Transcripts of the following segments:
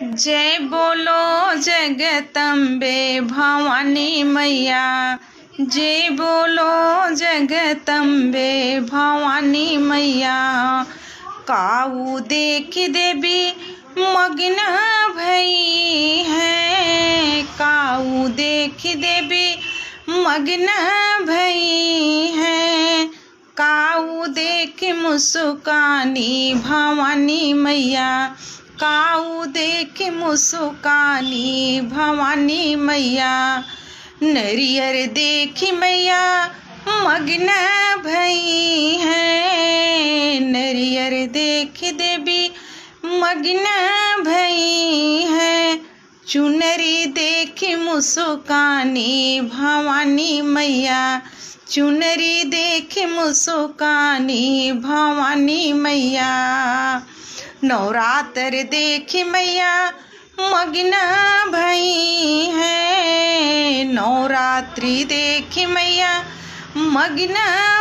जय बोलो जगदम्बे भवानी मैया। जय बोलो जगदम्बे भवानी मैया। काऊ देख देवी मग्न भई है। काऊ देख देवी मग्न भई है। काऊ देख मुस्कानी भवानी मैया। काऊ देख मुस्कानी भवानी मैया। नरियर देख मैया मग्न भई है। नरियर देख देवी मग्न भई है। चुनरी देख मुस्कानी भवानी मैया। चुनरी देख मुस्कानी भवानी मैया। नवरात्र देख मैया मग्न भई है। नवरात्रि देख मैया मग्न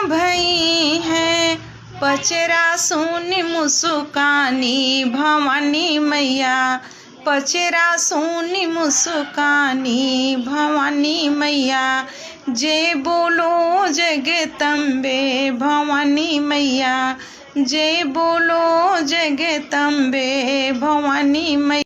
भई है। पचरा सुन मुस्कानी भवानी मैया। पचरा सुन मुस्कानी भवानी मैया। जय बोलो जगदम्बे भवानी मैया। जय बोलो जगदम्बे भवानी मैया।